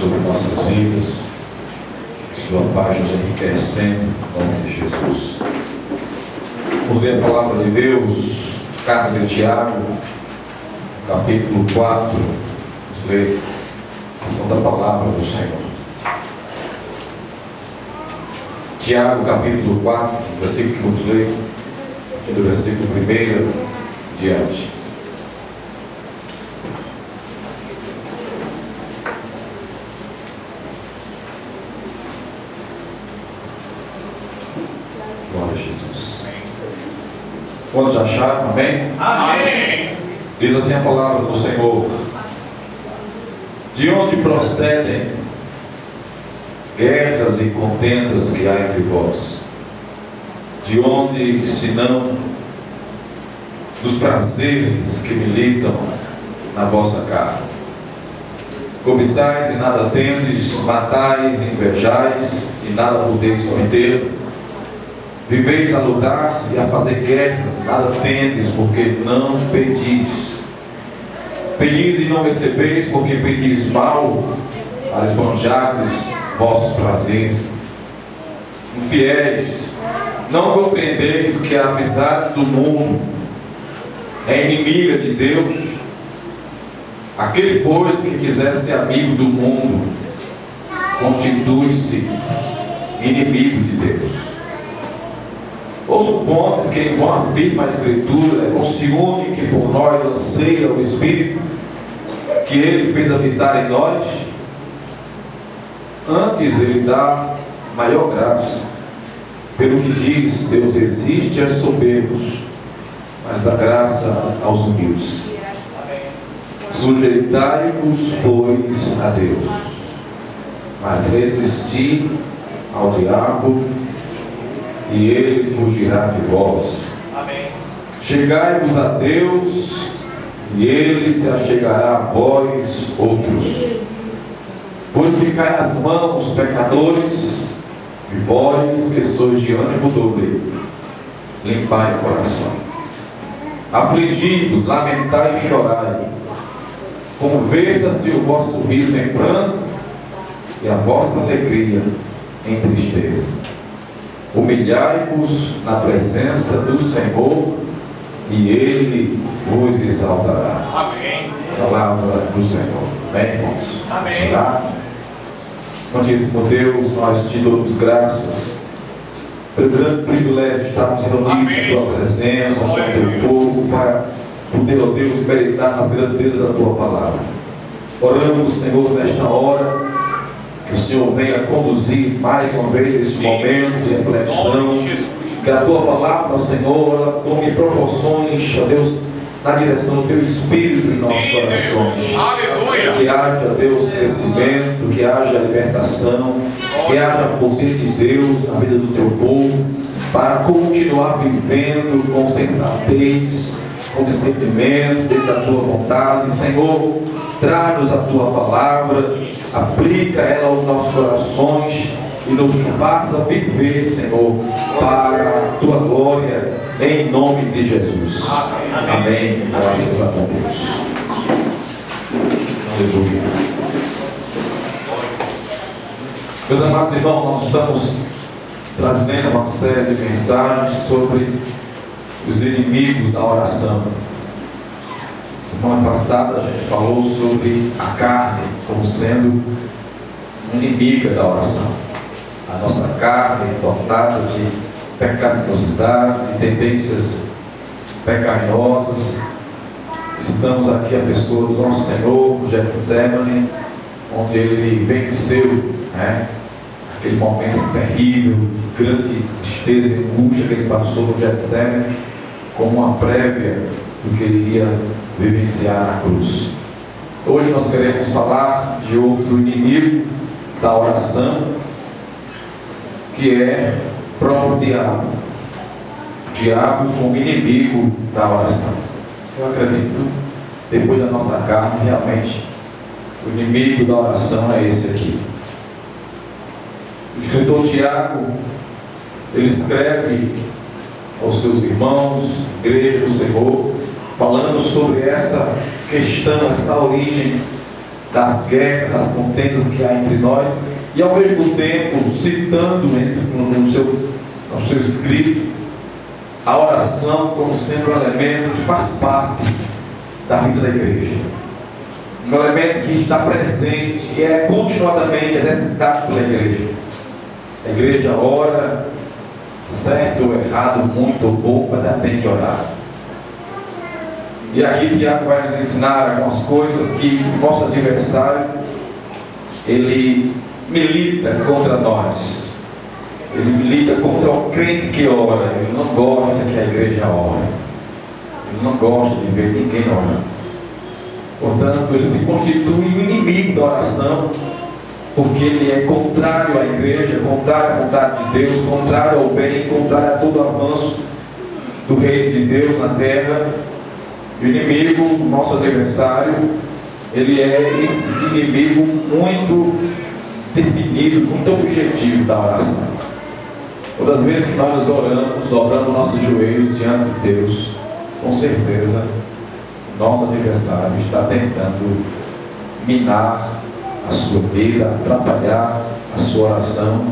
sobre nossas vidas, sua paz nos enriquecendo, em nome de Jesus. Vamos ler a palavra de Deus, carta de Tiago, capítulo 4, vamos ler a ação da palavra do Senhor. Tiago, capítulo 4, versículo que vamos ler, do versículo 1 diante. Glória a Jesus. Quando já acharam, amém? Amém. Diz assim a palavra do Senhor: de onde procedem guerras e contendas que há entre vós? De onde, senão dos prazeres que militam na vossa carne? Cobiçais e nada tendes, matais e invejais e nada podeis obter. Viveis a lutar e a fazer guerras, nada tendes, porque não pedis. Pedis e não recebeis, porque pedis mal, para esbanjardes vossos prazeres. Infiéis, não compreendeis que a amizade do mundo é inimiga de Deus? Aquele, pois, que quiser ser amigo do mundo, constitui-se inimigo de Deus. Ou supondes que, em quão afirma a Escritura, é com ciúme que por nós anseia o Espírito, que Ele fez habitar em nós? Antes Ele dá maior graça. Pelo que diz, Deus resiste aos soberbos, mas dá graça aos humildes. Sujeitai-vos, pois, a Deus, mas resisti ao diabo, e ele fugirá de vós. Amém. Chegai-vos a Deus, e ele se achegará a vós outros. Purificai as mãos, pecadores, e vós que sois de ânimo dobre, limpai o coração. Afligi-vos, lamentai e chorai. Converta-se o vosso riso em pranto e a vossa alegria em tristeza. Humilhai-vos na presença do Senhor, e Ele vos exaltará. Amém. Palavra do Senhor. Amém, irmãos? Amém. Santíssimo Deus, nós te damos graças pelo grande privilégio de estarmos reunidos em Tua presença, com o Teu povo, para poder, ó Deus, meditar nas grandezas da Tua palavra. Oramos, Senhor, nesta hora, que o Senhor venha conduzir mais uma vez este momento de reflexão, que a Tua palavra, Senhor, ela tome proporções, ó Deus, na direção do Teu Espírito em nossos corações. Aleluia. Que haja, Deus, crescimento, que haja libertação, que haja poder de Deus na vida do Teu povo, para continuar vivendo com sensatez, com discernimento, dentro da Tua vontade. Senhor, traz-nos a Tua palavra, aplica ela aos nossos corações e nos faça viver, Senhor, para a Tua glória, em nome de Jesus. Amém. Graças a Deus. Aleluia. Meus amados irmãos, nós estamos trazendo uma série de mensagens sobre os inimigos da oração. Semana passada a gente falou sobre a carne como sendo inimiga da oração. A nossa carne dotada de pecaminosidade, de tendências pecaminosas. Citamos aqui a pessoa do nosso Senhor, Getsemane, onde Ele venceu, aquele momento terrível, grande tristeza e angústia que Ele passou no Getsemane, como uma prévia do que Ele iria vivenciar na cruz. Hoje nós queremos falar de outro inimigo da oração, que é o próprio diabo. O diabo como inimigo da oração. Eu acredito, depois da nossa carne, realmente, o inimigo da oração é esse aqui. O escritor Tiago, ele escreve aos seus irmãos, igreja do Senhor, falando sobre essa questão, essa origem das guerras, das contendas que há entre nós, e ao mesmo tempo citando no seu escrito a oração como sendo um elemento que faz parte da vida da igreja, um elemento que está presente, que é continuadamente exercitado pela igreja. A igreja ora, certo ou errado, muito ou pouco, mas ela tem que orar. E aqui Tiago vai nos ensinar algumas coisas que o nosso adversário, ele milita contra nós. Ele milita contra o crente que ora. Ele não gosta que a igreja ore. Ele não gosta de ver ninguém orando. Portanto, ele se constitui um inimigo da oração, porque ele é contrário à igreja, contrário à vontade de Deus, contrário ao bem, contrário a todo avanço do reino de Deus na terra. O inimigo, o nosso adversário, ele é esse inimigo muito definido, muito objetivo da oração. Todas as vezes que nós oramos, dobramos o nosso joelho diante de Deus, com certeza, o nosso adversário está tentando minar a sua vida, atrapalhar a sua oração.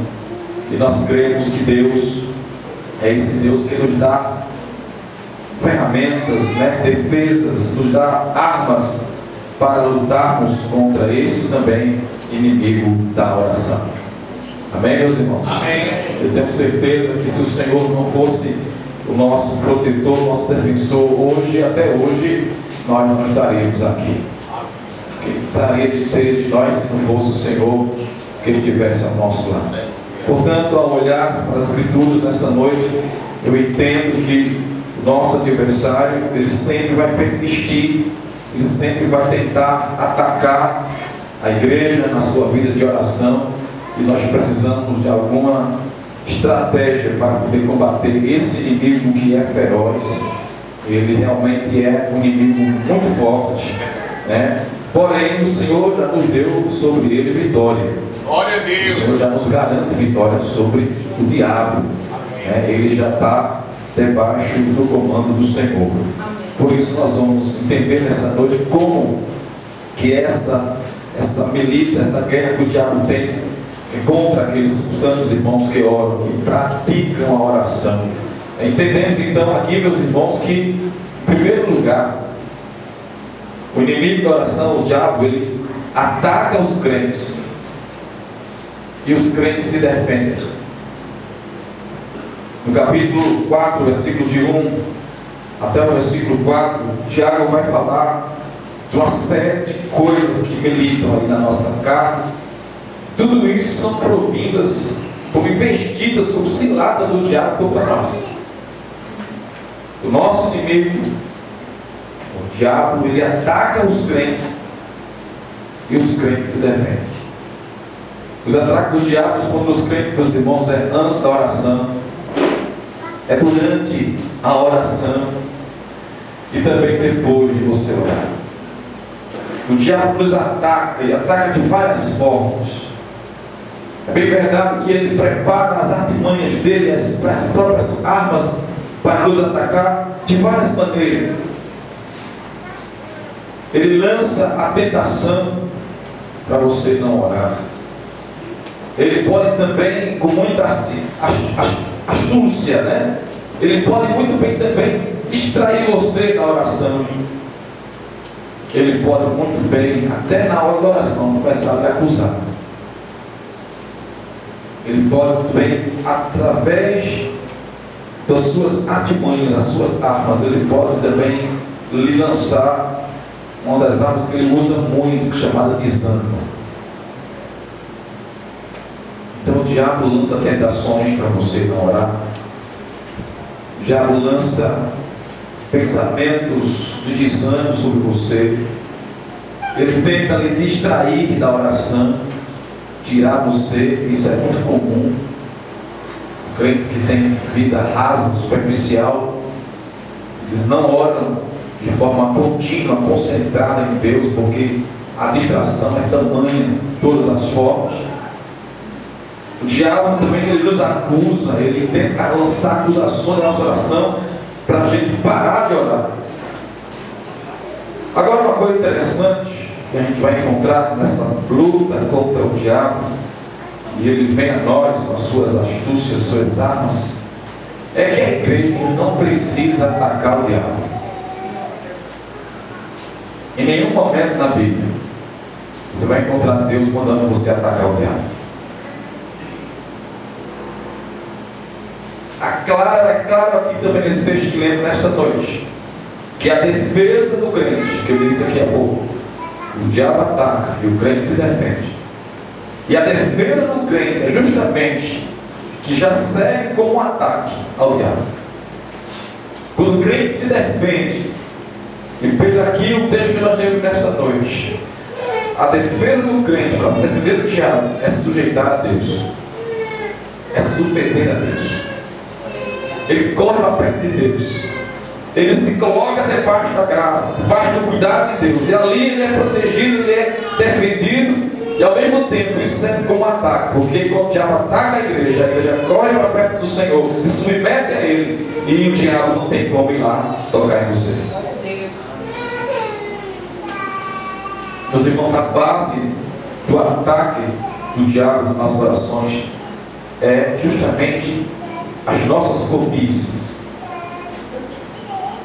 E nós cremos que Deus é esse Deus que nos dá ferramentas, defesas, nos dá armas para lutarmos contra esse também inimigo da oração. Amém, meus irmãos? Amém. Eu tenho certeza que se o Senhor não fosse o nosso protetor, o nosso defensor, hoje, até hoje, nós não estaríamos aqui. Quem gostaria de ser de nós se não fosse o Senhor que estivesse ao nosso lado? Portanto, ao olhar para as Escrituras nessa noite, eu entendo que o nosso adversário, ele sempre vai persistir, ele sempre vai tentar atacar a igreja na sua vida de oração, e nós precisamos de alguma estratégia para poder combater esse inimigo que é feroz. Ele realmente é um inimigo muito forte, Porém, o Senhor já nos deu sobre ele vitória. Glória a Deus. O Senhor já nos garante vitória sobre o diabo. Ele já está debaixo do comando do Senhor. Por isso nós vamos entender nessa noite como que essa milita, essa guerra que o diabo tem contra aqueles santos irmãos que oram, que praticam a oração. Entendemos então aqui, meus irmãos, que em primeiro lugar, o inimigo da oração, o diabo, ele ataca os crentes e os crentes se defendem. No capítulo 4, versículo de 1 até o versículo 4, Tiago vai falar de uma série de coisas que militam aí na nossa carne. Tudo isso são provindas, como investidas, como ciladas do diabo contra nós. O nosso inimigo, o diabo, ele ataca os crentes e os crentes se defendem. Os ataques dos diabos contra os crentes, meus irmãos, é antes da oração, é durante a oração e também depois de você orar. O diabo nos ataca e ataca de várias formas. É bem verdade que ele prepara as artimanhas dele, as próprias armas para nos atacar de várias maneiras. Ele lança a tentação para você não orar. Ele pode também, com muita astúcia, ele pode muito bem também distrair você na oração. Ele pode muito bem, até na hora da oração, começar a te acusar. Ele pode bem, através das suas artimanhas, das suas armas, ele pode também lhe lançar uma das armas que ele usa muito, chamada desânimo. Então o diabo lança tentações para você não orar. O diabo lança pensamentos de desânimo sobre você. Ele tenta lhe distrair da oração, tirar você. Isso é muito comum. Crentes que têm vida rasa, superficial, eles não oram de forma contínua, concentrada em Deus, porque a distração é tamanha de todas as formas. O diabo também ele nos acusa, ele tenta lançar acusações na nossa oração para a gente parar de orar. Agora, uma coisa interessante que a gente vai encontrar nessa luta contra o diabo, e ele vem a nós com as suas astúcias, suas armas, é que a igreja não precisa atacar o diabo. Em nenhum momento na Bíblia você vai encontrar Deus mandando você atacar o diabo. É claro aqui também nesse texto que lemos nesta noite, que a defesa do crente, que eu disse aqui há pouco, o diabo ataca e o crente se defende. E a defesa do crente é justamente que já segue como um ataque ao diabo. Quando o crente se defende, e pelo aqui o texto que nós lemos nesta noite, a defesa do crente para se defender do diabo é se sujeitar a Deus, é se submeter a Deus. Ele corre para perto de Deus, ele se coloca debaixo da graça, debaixo do cuidado de Deus, e ali ele é protegido, ele é defendido, e ao mesmo tempo isso serve como um ataque, porque quando o diabo ataca a igreja corre para perto do Senhor, se submete a ele, e o diabo não tem como ir lá tocar em você. Meus irmãos, a base do ataque do diabo nas nossas orações é justamente as nossas cobiças,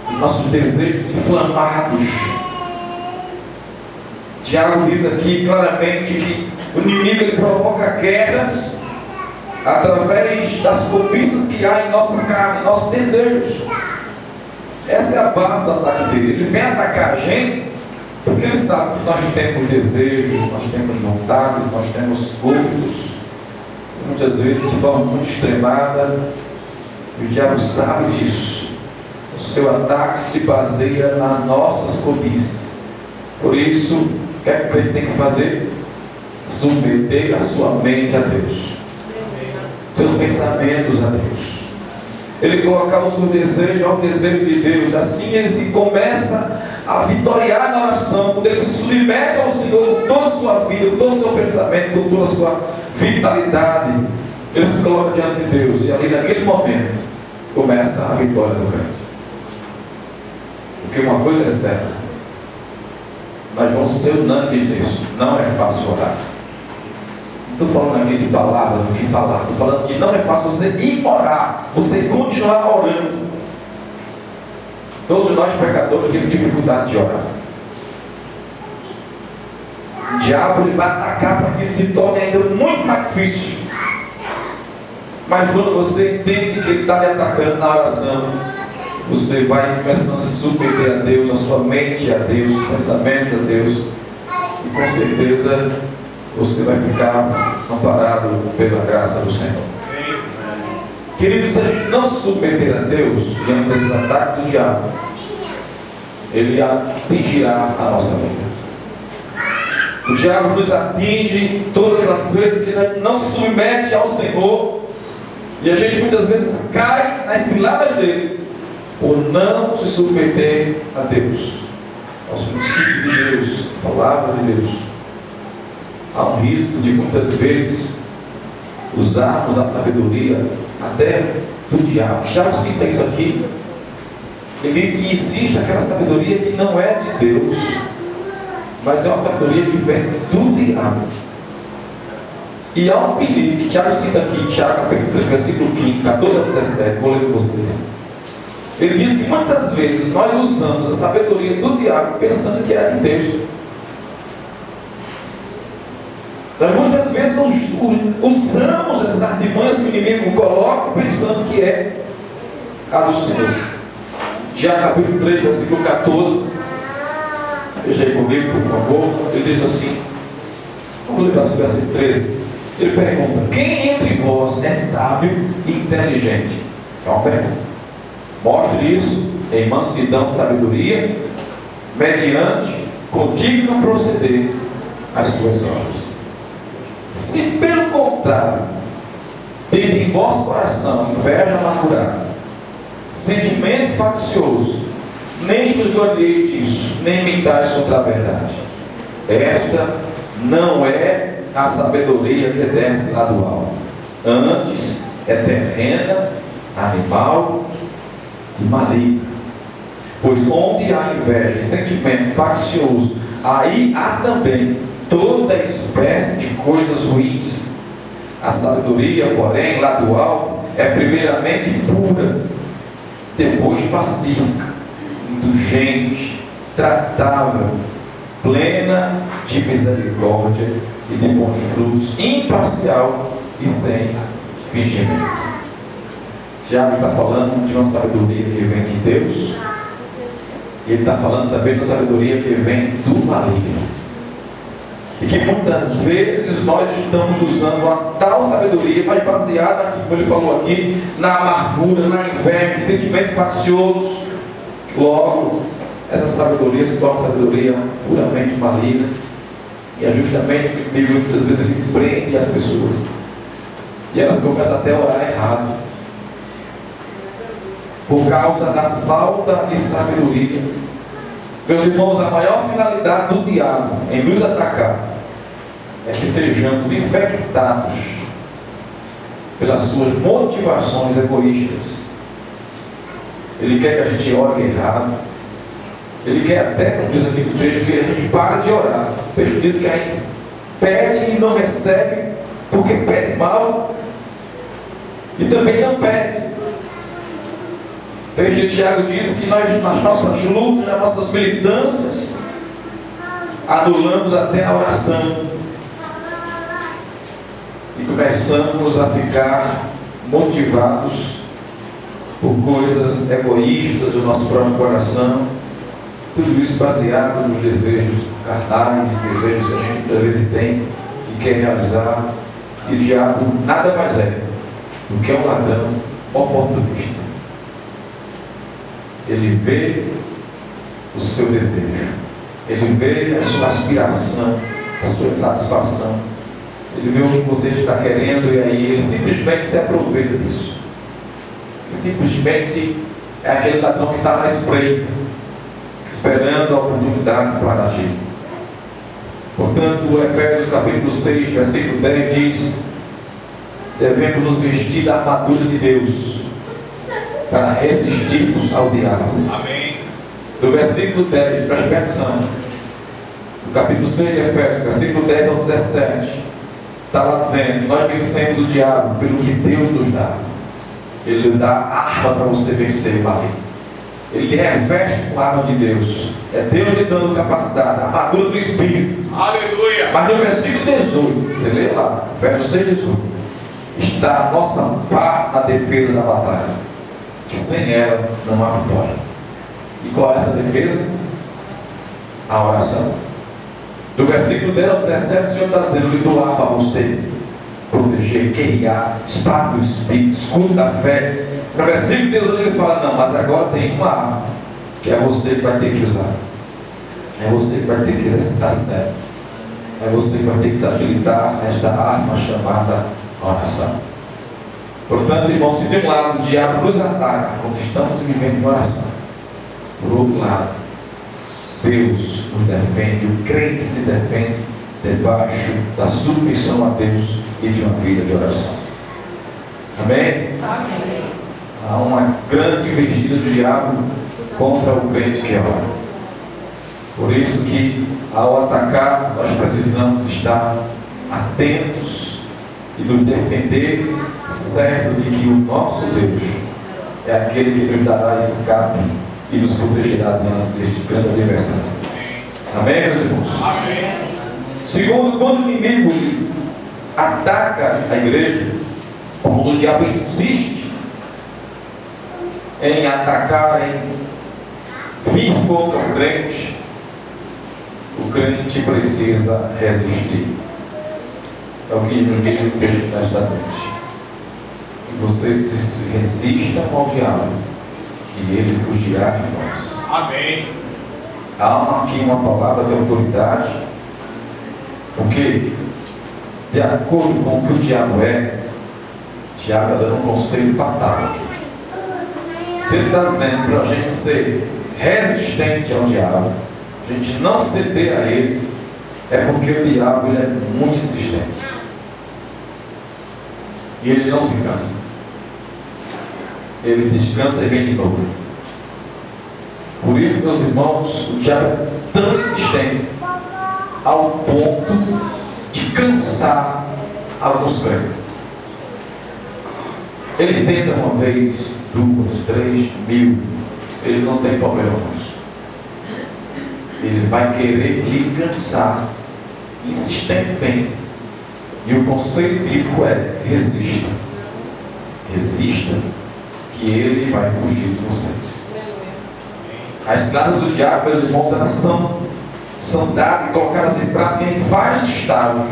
os nossos desejos inflamados. Tiago diz aqui claramente que o inimigo ele provoca guerras através das cobiças que há em nossa carne, em nossos desejos. Essa é a base do ataque dele. Ele vem atacar a gente porque ele sabe que nós temos desejos, nós temos vontades, nós temos gostos, muitas vezes de forma muito extremada. O diabo sabe disso. O seu ataque se baseia nas nossas cobiças. Por isso, o que é que ele tem que fazer? Submeter a sua mente a Deus, seus pensamentos a Deus. Ele colocar o seu desejo ao desejo de Deus. Assim ele se começa a vitoriar na oração, quando ele se submete ao Senhor com toda a sua vida, com todo o seu pensamento, com toda a sua vitalidade. Ele se coloca diante de Deus, e ali naquele momento começa a vitória do crente. Porque uma coisa é certa, nós vamos ser unânimes nisso. Não é fácil orar. Não estou falando aqui de palavras, do que falar. Estou falando que não é fácil você ir orar, você continuar orando. Todos nós pecadores temos dificuldade de orar. O diabo ele vai atacar para que se torne ainda muito mais difícil. Mas quando você entende que ele está lhe atacando na oração, você vai começando a se submeter a Deus, a sua mente a Deus, os pensamentos a Deus, e com certeza você vai ficar amparado pela graça do Senhor. Queridos, se a gente não se submeter a Deus diante desses ataques do diabo, ele atingirá a nossa vida. O diabo nos atinge todas as vezes que a gente não se submete ao Senhor, e a gente muitas vezes cai nas ciladas dele por não se submeter a Deus, aos princípios de Deus, à palavra de Deus. Há um risco de muitas vezes usarmos a sabedoria até do diabo. Já cita isso aqui. Ele diz que existe aquela sabedoria que não é de Deus, mas é uma sabedoria que vem do diabo. E há um perigo que Tiago cita aqui, Tiago capítulo 3, versículo 15, 14 a 17, vou ler com vocês. Ele diz que muitas vezes nós usamos a sabedoria do diabo pensando que é de Deus. Nós muitas vezes usamos essas artimanhas que o inimigo coloca pensando que é a do Senhor. Tiago capítulo 3, versículo 14. Veja aí comigo, por favor. Ele diz assim, vamos ler para o versículo 13. Ele pergunta: quem entre vós é sábio e inteligente? É uma pergunta. Mostre isso em mansidão e sabedoria, mediante contínuo proceder as suas obras. Se pelo contrário, tendo em vosso coração inveja amargurada, sentimento faccioso, nem vos glorieis disso, nem mentais contra a verdade. Esta não é a sabedoria que desce lá do alto, antes é terrena, animal e maligna. Pois onde há inveja e sentimento faccioso, Aí há também toda espécie de coisas ruins. A sabedoria, porém, lá do alto, é primeiramente pura, depois pacífica, indulgente, tratável, plena de misericórdia e de bons frutos, imparcial e sem fingimento. Tiago está falando de uma sabedoria que vem de Deus, e ele está falando também de uma sabedoria que vem do maligno. E que muitas vezes nós estamos usando uma tal sabedoria, mas baseada, como ele falou aqui, na amargura, na inveja, em sentimentos facciosos. Logo, essa sabedoria se torna sabedoria puramente maligna. E é justamente o que muitas vezes ele prende as pessoas. E elas começam até a orar errado. Por causa da falta de sabedoria. Meus irmãos, a maior finalidade do diabo em nos atacar é que sejamos infectados pelas suas motivações egoístas. Ele quer que a gente ore errado. Ele quer até, como diz aqui no texto, que a gente pare de orar. O texto diz que a gente pede e não recebe, porque pede mal e também não pede. O texto de Tiago diz que nós, nas nossas lutas, nas nossas militâncias, adulamos até a oração e começamos a ficar motivados por coisas egoístas do nosso próprio coração. Tudo isso baseado nos desejos carnais, desejos que a gente muitas vezes tem e quer realizar. E o diabo nada mais é do que um ladrão oportunista. Ele vê o seu desejo, ele vê a sua aspiração, a sua satisfação, ele vê o que você está querendo, e aí ele simplesmente se aproveita disso. E simplesmente é aquele ladrão que está na espreita, esperando a oportunidade para agir. Portanto, o Efésios capítulo 6, versículo 10 diz: devemos nos vestir da armadura de Deus para resistirmos ao diabo. Amém. Do versículo 10, preste atenção, no capítulo 6 de Efésios, versículo 10 ao 17, está lá dizendo: nós vencemos o diabo pelo que Deus nos dá. Ele lhe dá arma para você vencer o maligno. Ele lhe reveste com a arma de Deus. É Deus lhe dando capacidade, a armadura do Espírito. Aleluia! Mas no versículo 18, você lê lá, verso 6 e 18, está a nossa parte na defesa da batalha, que sem ela não há vitória. E qual é essa defesa? A oração. Do versículo 10 ao 17, o Senhor está dizendo: lhe dou arma para você proteger, guerrear, espada do Espírito, escudo da fé. No versículo 18 ele fala: não, mas agora tem uma arma que é você que vai ter que usar, é você que vai ter que exercitar-se nela, é você que vai ter que se habilitar nesta arma chamada oração. Portanto, irmãos, se de um lado o diabo nos ataca quando estamos vivendo em oração, por outro lado Deus nos defende, o crente se defende debaixo da submissão a Deus e de uma vida de oração. Amém? Amém. Há uma grande investida do diabo contra o crente que ora. Por isso que, ao atacar, nós precisamos estar atentos e nos defender, certo de que o nosso Deus é aquele que nos dará escape e nos protegerá diante deste grande adversário. Amém, meus irmãos? Amém. Segundo, quando o inimigo ataca a igreja, quando o diabo insiste em atacar, em vir contra o crente precisa resistir. É o que nos diz o texto nesta noite. Que vocês se resistam ao diabo e ele fugirá de vós. Amém. Há aqui uma palavra de autoridade, porque de acordo com o que o diabo é, o diabo está dando um conselho fatal aqui. Se ele está dizendo para a gente ser resistente ao diabo, a gente não ceder a ele, é porque o diabo ele é muito insistente e ele não se cansa. Ele descansa e vem de novo. Por isso, meus irmãos, o diabo é tão insistente ao ponto de cansar alguns crentes. Ele tenta uma vez, 2, 3, 1000, ele não tem problema com isso. Ele vai querer lhe cansar insistentemente. E o conselho bíblico é: resista. Resista, que ele vai fugir de vocês. As ciladas do diabo, meus irmãos, elas são dadas e colocadas em prática em vários estágios,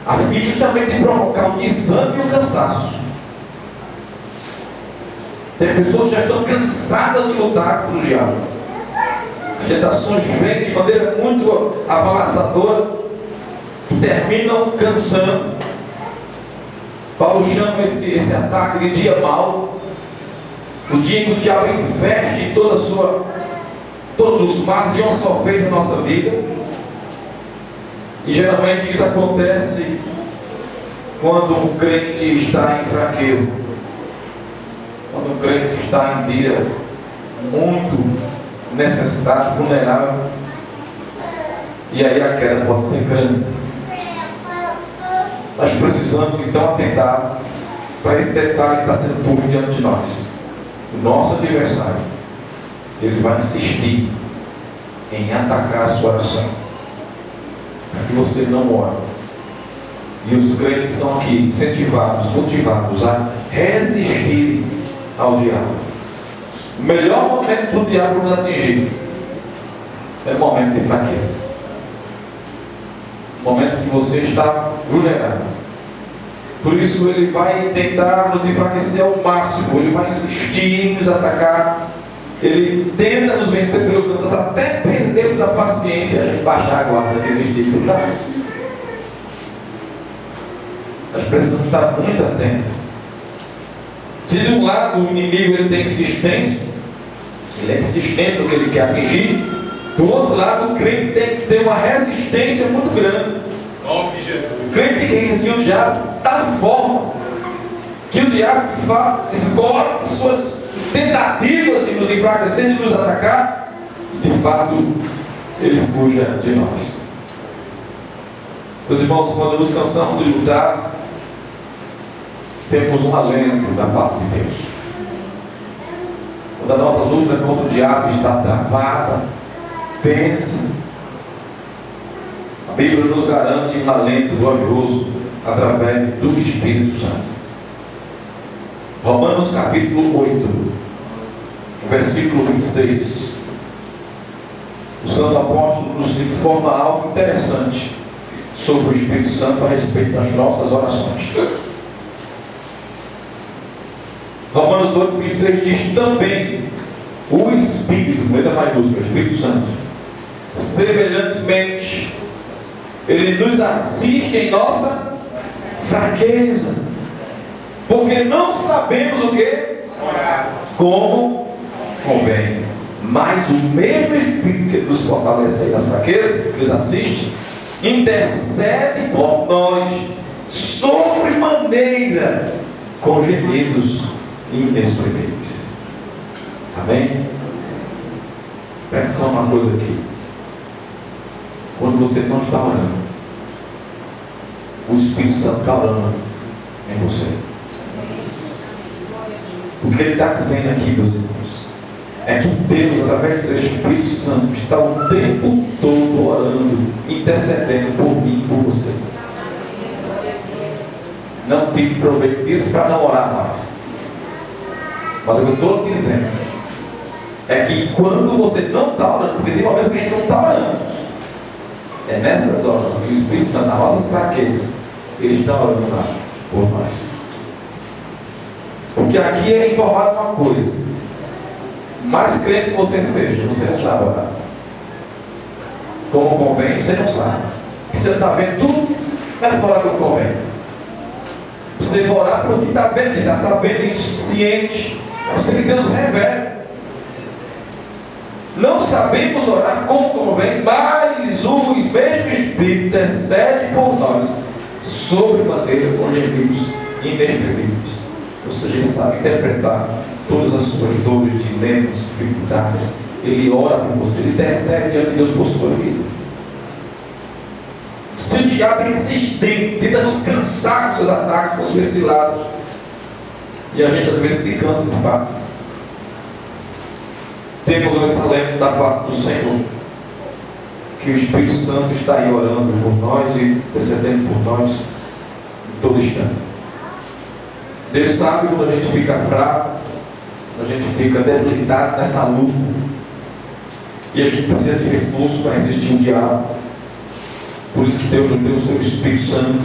a fim justamente de provocar o desânimo e o cansaço. Tem pessoas que já estão cansadas de lutar contra o diabo. As tentações vêm de maneira muito avassaladora e terminam cansando. Paulo chama esse ataque de dia mau, o dia em que o diabo investe todos os males de uma só vez na nossa vida. E geralmente isso acontece quando o crente está em fraqueza, quando o crente está em dia muito necessitado, vulnerável, e aí a queda pode ser grande. Nós precisamos então atentar para esse detalhe que está sendo posto diante de nós. O nosso adversário, ele vai insistir em atacar a sua oração, para que você não ore. E os crentes são aqui incentivados, motivados a resistir ao diabo. O melhor momento para o diabo nos atingir é o momento de fraqueza, o momento que você está vulnerável. Por isso ele vai tentar nos enfraquecer ao máximo, ele vai insistir em nos atacar, ele tenta nos vencer pelo cansaço, até perdermos a paciência e baixar a guarda, desistir do lutar. Nós precisamos estar muito atentos. Se de um lado o inimigo ele tem insistência, ele é insistente no que ele quer atingir, do outro lado o crente tem que ter uma resistência muito grande. Em nome de Jesus. O crente tem que resistir ao diabo da forma que o diabo coloca suas tentativas de nos enfraquecer, de nos atacar, de fato ele fuja de nós. Meus irmãos, quando nos cansamos de lutar, temos um alento da parte de Deus. Quando a nossa luta contra o diabo está travada, tensa, a Bíblia nos garante um alento glorioso através do Espírito Santo. Romanos capítulo 8, versículo 26. O Santo Apóstolo nos informa algo interessante sobre o Espírito Santo a respeito das nossas orações. Romanos 8, 26 diz: também o Espírito, letra maiúscula, o Espírito Santo, semelhantemente, ele nos assiste em nossa fraqueza, porque não sabemos o que? Como convém. Mas o mesmo Espírito que nos fortalece nas fraquezas, que nos assiste, intercede por nós sobremaneira com gemidos inexprimíveis. Amém? Presta atenção uma coisa aqui. Quando você não está orando, o Espírito Santo está orando em você. O que ele está dizendo aqui, meus irmãos, é que Deus, através do seu Espírito Santo, está o tempo todo orando, intercedendo por mim e por você. Não tive proveito disso para não orar mais. Mas o que eu estou dizendo é que quando você não está orando, porque tem momento que a gente não está orando, é nessas horas que o Espírito Santo, nas nossas fraquezas, ele está orando lá por nós. Porque aqui é informado uma coisa: mais crente que você seja, você não sabe orar. Como convém, você não sabe. Você está vendo tudo, mas orar como convém. Você vai orar pelo que está vendo, está sabendo, ciente. É o que Deus revela. Não sabemos orar como convém, mas o mesmo Espírito intercede por nós sobremaneira com gemidos inexprimíveis. Ou seja, ele sabe interpretar todas as suas dores, dilemas, dificuldades. Ele ora por você, ele intercede diante de Deus por sua vida. Se o diabo é insistente, tenta nos cansar com seus ataques, com suas ciladas, e a gente às vezes se cansa de fato, temos um excelente da parte do Senhor, que o Espírito Santo está aí orando por nós e intercedendo por nós em todo instante. Deus sabe quando a gente fica fraco, quando a gente fica debilitado nessa luta, e a gente precisa de reforço para resistir o diabo. Por isso que Deus nos deu o seu Espírito Santo,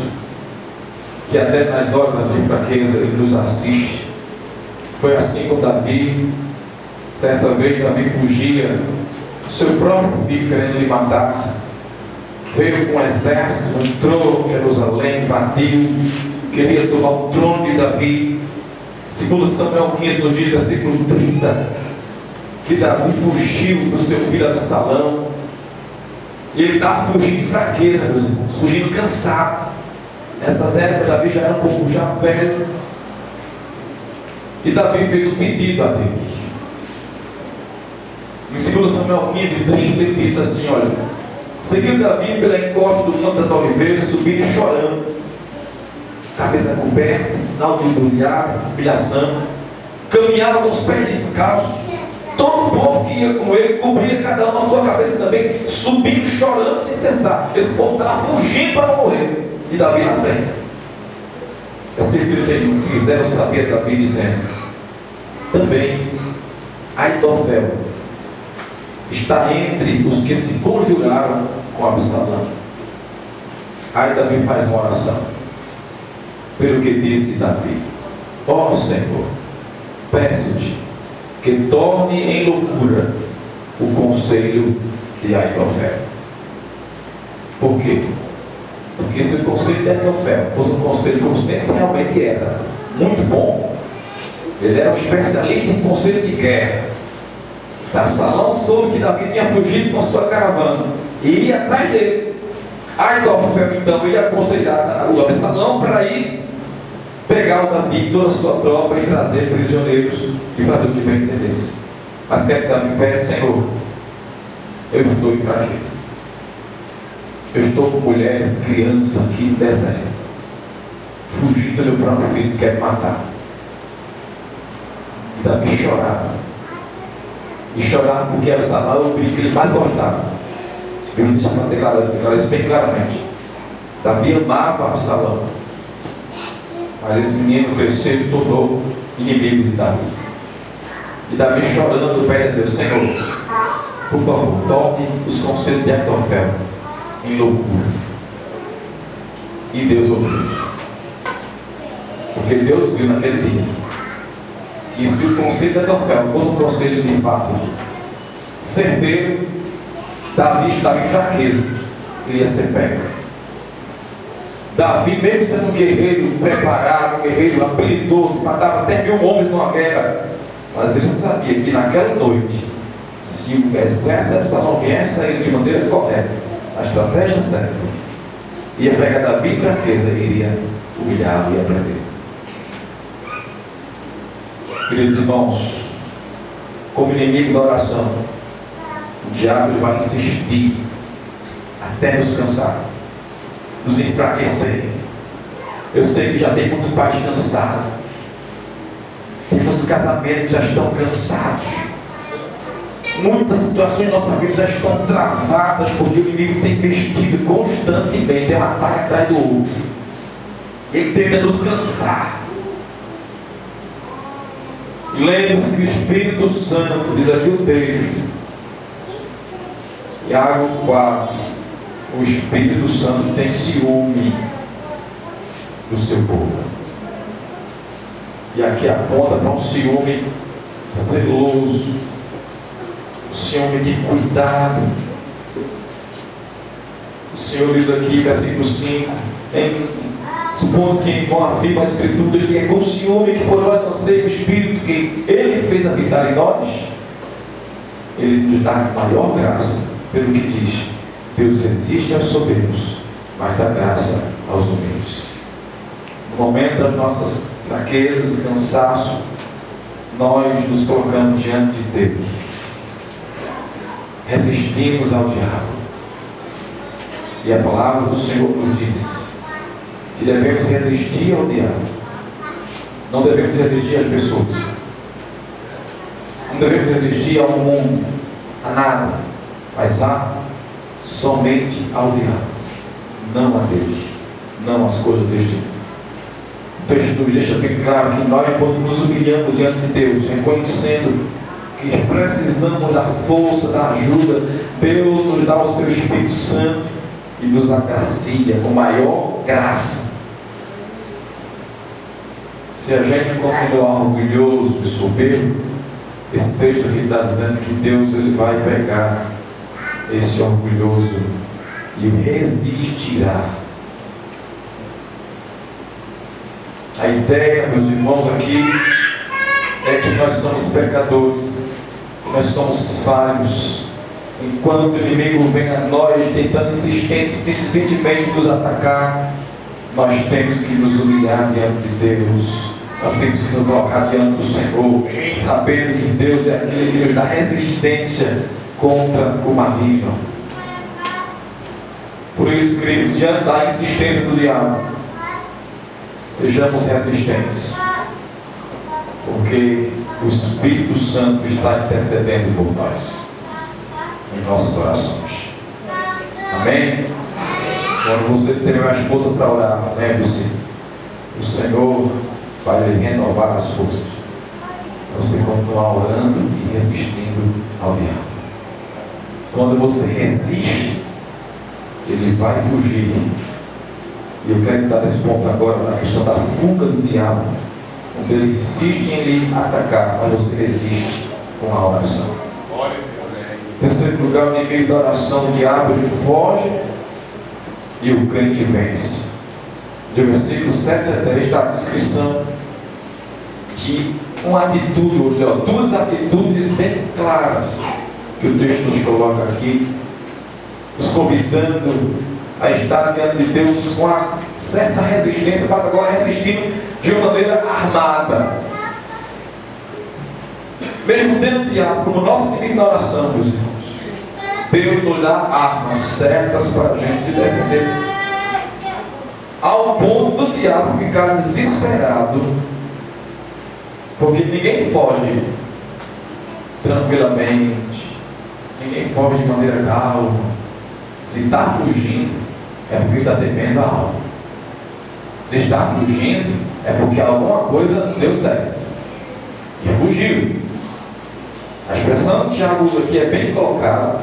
que até nas horas de fraqueza Ele nos assiste. Foi assim com Davi. Certa vez Davi fugia do seu próprio filho querendo lhe matar. Veio com um exército, entrou em Jerusalém, invadiu, queria tomar o trono de Davi. Segundo Samuel 15 nos diz, versículo 30, que Davi fugiu do seu filho Absalão. E ele estava fugindo de fraqueza, meus irmãos, fugindo cansado. Nessas épocas Davi já era um pouco velho. E Davi fez um pedido a Deus. Em 2 Samuel 15, 30, ele disse assim: olha, seguiu Davi pela encosta do Monte das Oliveiras, subindo e chorando, cabeça coberta, sinal de humilhação, caminhava com os pés descalços. Todo o povo que ia com ele cobria cada um a sua cabeça também, subindo, chorando sem cessar. Esse povo estava fugindo para não morrer, e Davi na frente. Versículo 31, fizeram saber a Davi, dizendo: também Aitofel está entre os que se conjuraram com Absalão. Aí Davi faz uma oração, pelo que disse Davi: ó Senhor, peço-te que torne em loucura o conselho de Aitofel. Por quê? Porque se o conselho de Aitofel fosse um conselho como sempre realmente era, muito bom, ele era um especialista em conselho de guerra. Se Absalão soube que Davi tinha fugido com a sua caravana e ia atrás dele, Aitofel então ia aconselhar o Absalão para ir pegar o Davi e toda a sua tropa e trazer prisioneiros e fazer o que bem entendesse. Mas quer que Davi pede: Senhor, eu estou em fraqueza, eu estou com mulheres, crianças aqui no deserto, fugindo do meu próprio filho que quer me matar. E Davi chorava, e chorava porque Absalão era o filho que ele mais gostava. A Bíblia diz, declara isso bem claramente: Davi amava Absalão, mas esse menino cresceu e se tornou inimigo de Davi. E Davi chorando pede a Deus: Senhor, por favor, torne os conselhos de Aitofel em loucura. E Deus ouviu, porque Deus viu naquele dia que se o conselho de Aitofel fosse um conselho de fato certeiro, Davi estava em fraqueza, ele ia ser pego. Davi, mesmo sendo um guerreiro preparado, um guerreiro habilidoso, matava até 1000 homens numa guerra, mas ele sabia que naquela noite, se o exército de Absalão viesse a ele de maneira correta, a estratégia certa, ia pegar Davi em fraqueza e iria humilhá-lo e ia prender. Queridos irmãos, como inimigo da oração, o diabo ele vai insistir até nos cansar, nos enfraquecer. Eu sei que já tem muitos pais cansados, tem muitos casamentos que já estão cansados, muitas situações da nossa vida já estão travadas, porque o inimigo tem investido constantemente, é um ataque atrás do outro, ele tenta nos cansar. E lembre-se que o Espírito Santo, diz aqui o texto, Iago 4, o Espírito Santo tem ciúme do seu povo. E aqui aponta para um ciúme zeloso, um ciúme de cuidado. O Senhor diz aqui, versículo 5, supomos que vão afirmar a Escritura que é com ciúme que por nós não seja o Espírito que Ele fez habitar em nós, Ele nos dá maior graça, pelo que diz: Deus resiste aos soberbos, mas dá graça aos humildes. No momento das nossas fraquezas, cansaço, nós nos colocamos diante de Deus, resistimos ao diabo, E a palavra do Senhor nos diz que devemos resistir ao diabo. Não devemos resistir às pessoas. Não devemos resistir ao mundo, a nada. Mas somente ao diabo. Não a Deus. Não às coisas deste mundo. O texto nos deixa bem claro que nós, quando nos humilhamos diante de Deus, reconhecendo que precisamos da força, da ajuda, Deus nos dá o seu Espírito Santo e nos agracia com maior graça. Se a gente continuar orgulhoso e soberbo, esse texto aqui está dizendo que Deus ele vai pegar esse orgulhoso e resistirá. A ideia, meus irmãos, aqui é que nós somos pecadores, nós somos falhos. Enquanto o inimigo vem a nós tentando insistentemente nos atacar, nós temos que nos humilhar diante de Deus. Nós temos que nos colocar diante do Senhor, sabendo que Deus é aquele que nos dá resistência contra o maligno. Por isso, queridos, diante da insistência do diabo, sejamos resistentes, porque o Espírito Santo está intercedendo por nós, em nossas orações. Amém? Quando você tem uma esposa para orar, lembre-se, o Senhor vai lhe renovar as forças, para você continuar orando e resistindo ao diabo. Quando você resiste, ele vai fugir. E eu quero entrar nesse ponto agora, na questão da fuga do diabo, onde ele insiste em lhe atacar, mas você resiste com a oração. Em terceiro lugar, no meio da oração, o diabo ele foge e o crente vence. Do versículo 7 a 10 está a descrição de uma atitude, ou melhor, duas atitudes bem claras que o texto nos coloca aqui, nos convidando a estar diante de Deus com uma certa resistência, mas agora resistindo de uma maneira armada. Mesmo tendo o diabo como nosso inimigo na oração, meus irmãos, Deus nos dá armas certas para a gente se defender, ao ponto do diabo ficar desesperado, porque ninguém foge tranquilamente, ninguém foge de maneira calma. Se está fugindo, é porque está temendo a alma. Se está fugindo, é porque alguma coisa não deu certo e fugiu. A expressão que Tiago usa aqui é bem colocada,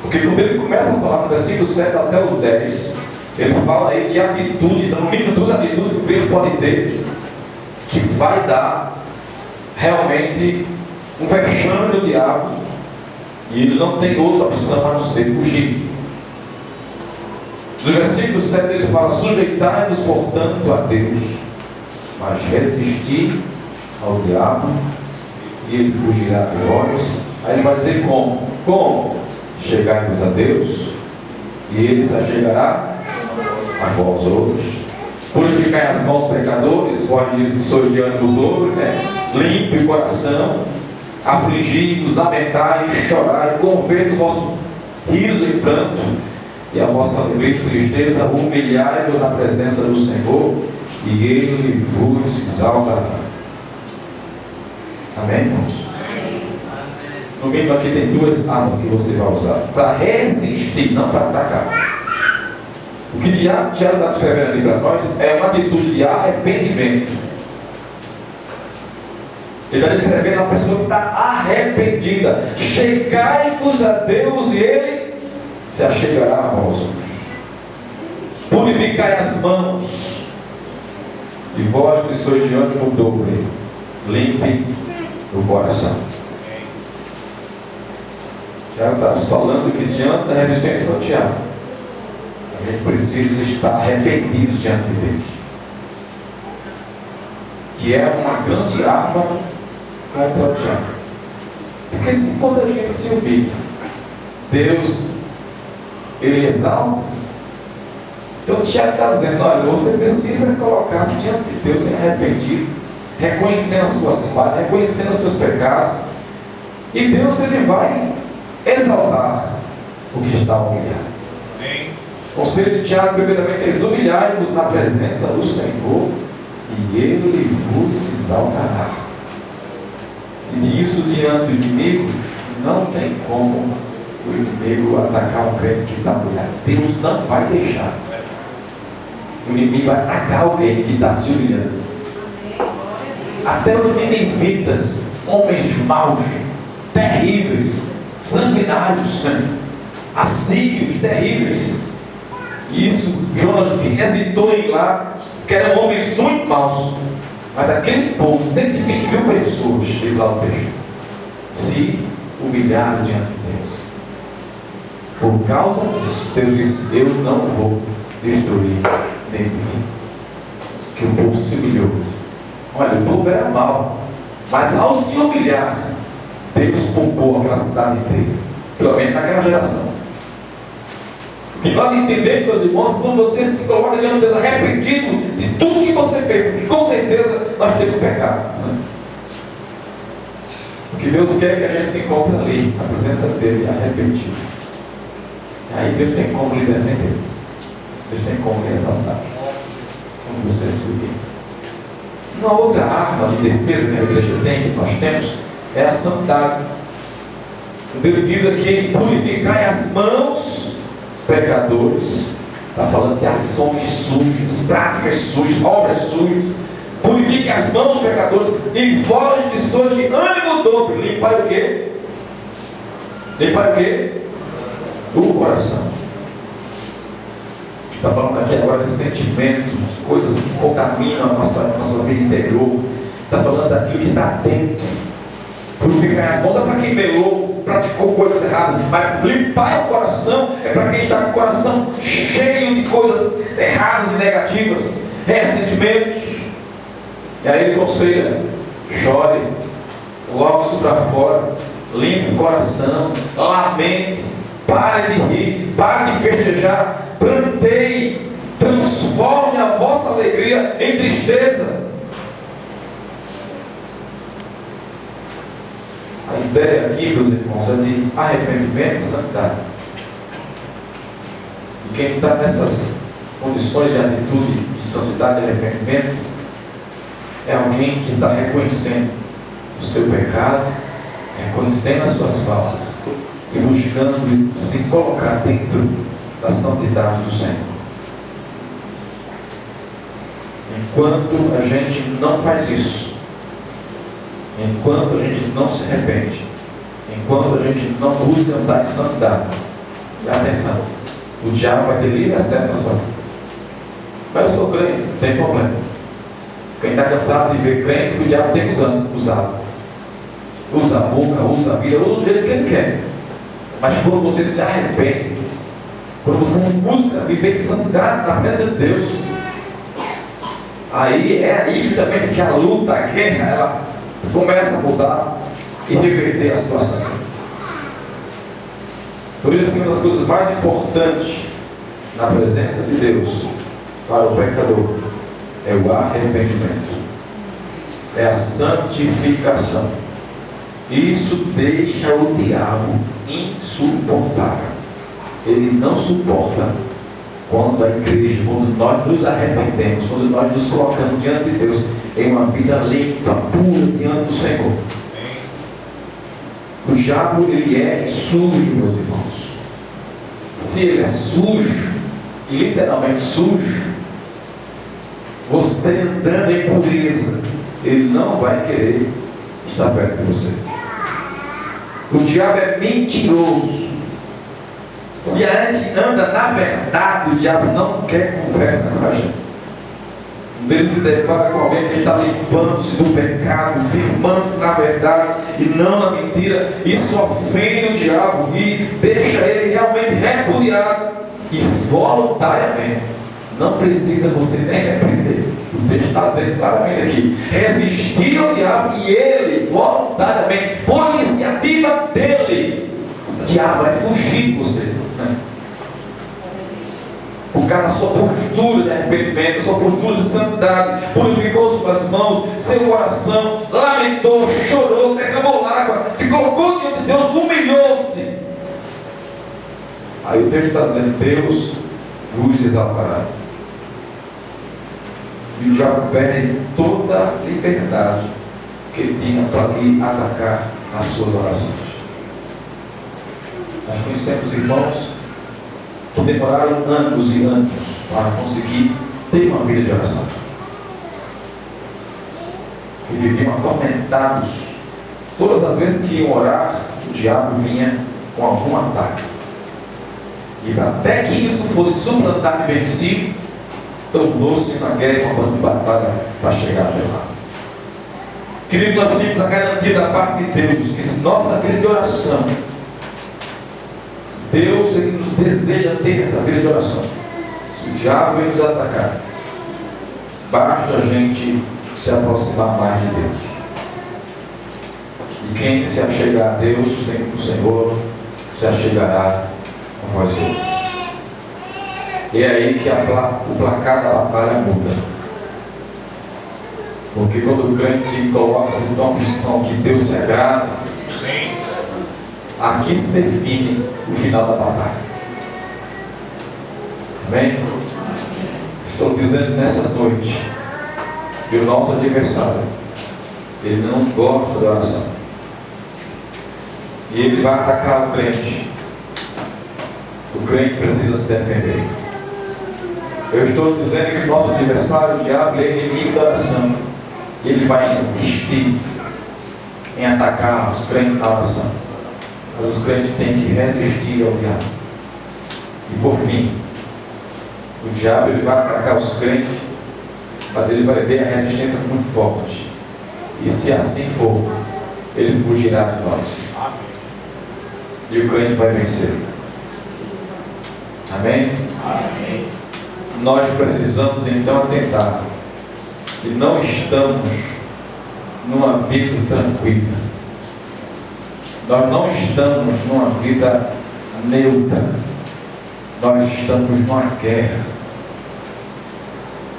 porque quando ele começa a falar no versículo 7 até o 10, ele fala aí de atitudes, no mínimo duas atitudes que o crente pode ter, que vai dar realmente um vexame no diabo, e ele não tem outra opção a não ser fugir. No versículo 7 ele fala: sujeitai-vos portanto a Deus, mas resistir ao diabo e ele fugirá de vós. Aí ele vai dizer como? Como? Chegai-vos a Deus e ele se achegará a vós outros. Purificai as mãos pecadores, vós sois de ânimo dobre, limpe o coração, afligidos, lamentai, chorai, convertei o vosso riso e pranto e a vossa alegria e tristeza, humilhai-vos na presença do Senhor, e Ele vos exaltará. Amém, irmãos? No mínimo aqui tem duas armas que você vai usar para resistir, não para atacar. O que Tiago está descrevendo ali para nós é uma atitude de arrependimento. Ele está descrevendo uma pessoa que está arrependida. Chegai-vos a Deus e Ele se achegará a vós. Purificai as mãos, e vós que sois de ânimo dobre, limpe o coração. Já está falando que diante da resistência ao diabo, a gente precisa estar arrependido diante de Deus, que é uma grande arma contra o diabo. Porque se quando a gente se humilha, Deus Ele exalta. Então o Tiago está dizendo: olha, você precisa colocar-se diante de Deus arrependido, reconhecendo as suas falhas, reconhecendo os seus pecados, e Deus ele vai exaltar o que está humilhado. O conselho de Tiago, primeiramente, é humilhai-vos na presença do Senhor, e Ele vos exaltará. E disso diante do inimigo, não tem como o inimigo atacar um crente que está humilhado. Deus não vai deixar. O inimigo vai atacar alguém que está se humilhando. Até os ninivitas, homens maus, terríveis, sanguinários, assírios terríveis. Isso, Jonas hesitou em ir lá, porque eram homens muito maus. Mas aquele povo, 120 mil pessoas, diz lá o texto, se humilharam diante de Deus. Por causa disso, Deus disse: eu não vou destruir Nínive. Que o povo se humilhou. Olha, o povo era mau, mas ao se humilhar, Deus poupou aquela cidade inteira, pelo menos naquela geração. E nós entendemos, meus irmãos, quando você se coloca diante de Deus arrependido de tudo que você fez, porque com certeza nós temos pecado, né? O que Deus quer é que a gente se encontre ali, na presença dele, arrependido. E aí Deus tem como lhe defender, Deus tem como lhe exaltar, quando você se humilha. Uma outra arma de defesa que a igreja tem, que nós temos, é a santidade. Ele diz aqui: purificai as mãos, pecadores. Está falando de ações sujas, práticas sujas, obras sujas. Purifique as mãos, pecadores, e vós que sois de ânimo dobre. Limpar o quê? Limpar o quê? O coração. Está falando aqui agora de sentimentos, de coisas que contaminam a nossa vida interior. Está falando daquilo que está dentro. Purificar as mãos é para quem melou, praticou coisas erradas, mas limpar o coração é para quem está com o coração cheio de coisas erradas e negativas, ressentimentos. E aí ele aconselha: chore, coloque isso para fora, limpe o coração, lamente, pare de rir, pare de festejar, planteie, transforme a vossa alegria em tristeza. A ideia aqui, meus irmãos, é de arrependimento e santidade. E quem está nessas condições de atitude de santidade e arrependimento é alguém que está reconhecendo o seu pecado, reconhecendo as suas faltas e buscando se colocar dentro da santidade do Senhor. Enquanto a gente não faz isso, enquanto a gente não se arrepende, enquanto a gente não busca andar em santidade, e atenção, o diabo vai ter livre acesso à sua vida. Mas eu sou crente, não tem problema. Quem está cansado de ver crente, que o diabo tem usado. Usa a boca, usa a vida, usa do jeito que ele quer. Mas quando você se arrepende, quando você busca viver de santidade na presença de Deus, aí é aí justamente que a luta, a guerra, ela começa a mudar e reverter a situação. Por isso que uma das coisas mais importantes na presença de Deus para o pecador é o arrependimento, é a santificação. Isso deixa o diabo insuportável. Ele não suporta quando a igreja, quando nós nos arrependemos, quando nós nos colocamos diante de Deus em uma vida limpa, pura diante do Senhor. O diabo, ele é sujo, meus irmãos. Se ele é sujo, e literalmente sujo, você andando em pureza, ele não vai querer estar perto de você. O diabo é mentiroso. Se a gente anda na verdade, o diabo não quer conversa com a gente. Ele se depara com alguém que está limpando-se do pecado, firmando-se na verdade e não na mentira. Isso ofende o diabo e deixa ele realmente repudiado. E voluntariamente, não precisa você nem repreender. O texto está dizendo claramente aqui: resistir ao diabo, e ele voluntariamente, por iniciativa dele, o diabo vai fugir de você. Por causa da sua postura de arrependimento, sua postura de santidade, purificou suas mãos, seu coração, lamentou, chorou, derramou lágrimas, se colocou diante de Deus, humilhou-se. Aí o texto está dizendo: Deus vos exaltará. E o diabo perde toda a liberdade que ele tinha para lhe atacar nas suas orações. Nós conhecemos irmãos que demoraram anos e anos para conseguir ter uma vida de oração. Que viviam atormentados. Todas as vezes que iam orar, o diabo vinha com algum ataque. E até que isso fosse suplantado e vencido, tornou-se uma guerra, uma banda de batalha para chegar até lá. Querido, nós temos a garantia da parte de Deus que se nossa vida de oração, Deus ele nos deseja ter essa vida de oração. Se o diabo vem nos atacar, basta a gente se aproximar mais de Deus. E quem se achegar a Deus, o Senhor se achegará a vós outros. E é aí que o placar da batalha muda. Porque quando o crente coloca-se numa posição que Deus se agrada, aqui se define o final da batalha. Amém? Estou dizendo nessa noite que o nosso adversário, ele não gosta da oração. E ele vai atacar o crente. O crente precisa se defender. Eu estou dizendo que o nosso adversário, o diabo, ele é inimigo da oração. E ele vai insistir em atacar os crentes na oração. Mas os crentes têm que resistir ao diabo. E por fim, o diabo ele vai atacar os crentes, mas ele vai ver a resistência muito forte. E se assim for, ele fugirá de nós. E o crente vai vencer. Amém? Amém. Nós precisamos então atentar que não estamos numa vida tranquila. Nós não estamos numa vida neutra. Nós estamos numa guerra.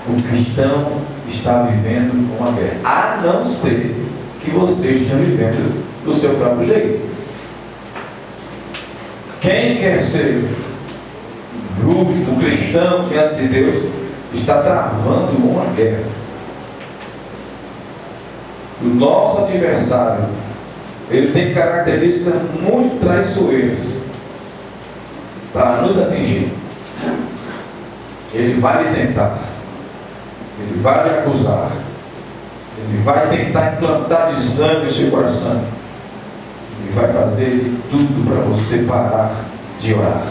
O cristão está vivendo uma guerra. A não ser que você esteja vivendo do seu próprio jeito. Quem quer ser justo, cristão diante de Deus, está travando uma guerra. O nosso adversário, ele tem características muito traiçoeiras para nos atingir. Ele vai lhe tentar, ele vai lhe acusar, ele vai tentar implantar desânimo no seu coração, ele vai fazer de tudo para você parar de orar.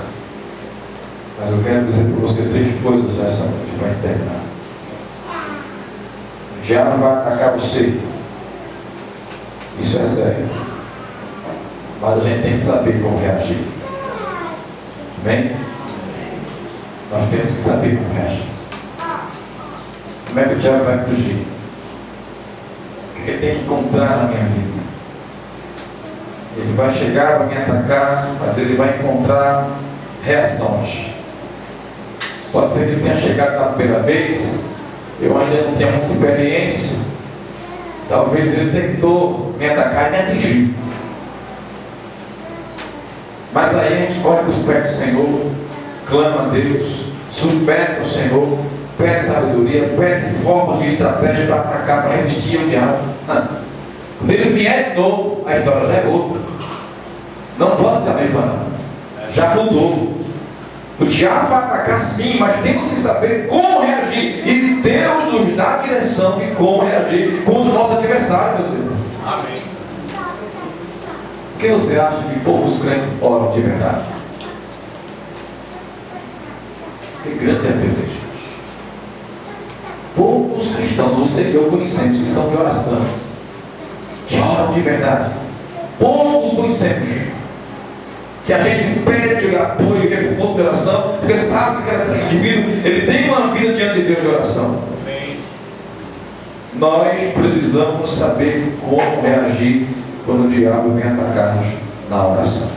Mas eu quero dizer para você 3 coisas nessa noite para terminar. O diabo vai atacar você. Isso é sério. Mas a gente tem que saber como reagir. Amém? Nós temos que saber como reagir. Como é que o diabo vai fugir? O que ele tem que encontrar na minha vida? Ele vai chegar para me atacar, mas ele vai encontrar reações. Pode ser que ele tenha chegado na primeira vez, eu ainda não tinha muita experiência. Talvez ele tentou me atacar e me atingiu. Mas aí a gente corre para os pés do Senhor, clama a Deus, submete ao Senhor, pede sabedoria, pede forma de estratégia para atacar, para resistir ao diabo. Quando ele vier de novo, a história já é outra. Não pode ser a mesma não. Já mudou. O diabo vai atacar sim, mas temos que saber como reagir. E Deus nos dá a direção de como reagir contra o nosso adversário, meus irmãos. Amém. Por que você acha que poucos crentes oram de verdade? Que grande é a peleja. Poucos cristãos, você e eu conhecemos, que são de oração, que oram de verdade. Poucos conhecemos. Que a gente pede apoio, que é força de oração, porque sabe que aquele indivíduo ele tem uma vida diante de Deus de oração. Amém. Nós precisamos saber como reagir quando o diabo vem atacar-nos na oração.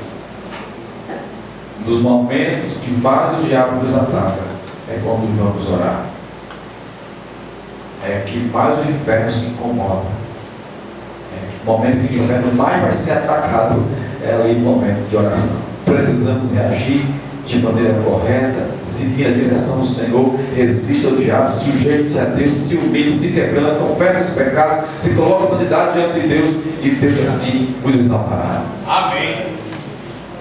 Nos momentos que mais o diabo nos ataca é quando vamos orar. É que mais o inferno se incomoda. É o momento que o inferno mais vai ser atacado é ali o momento de oração. Precisamos reagir de maneira correta, seguir a direção do Senhor, resiste ao diabo, sujeite-se a Deus, se humilhe, se quebrando, confessa os pecados, se coloca a santidade diante de Deus, e Deus assim vos desamparará. Amém.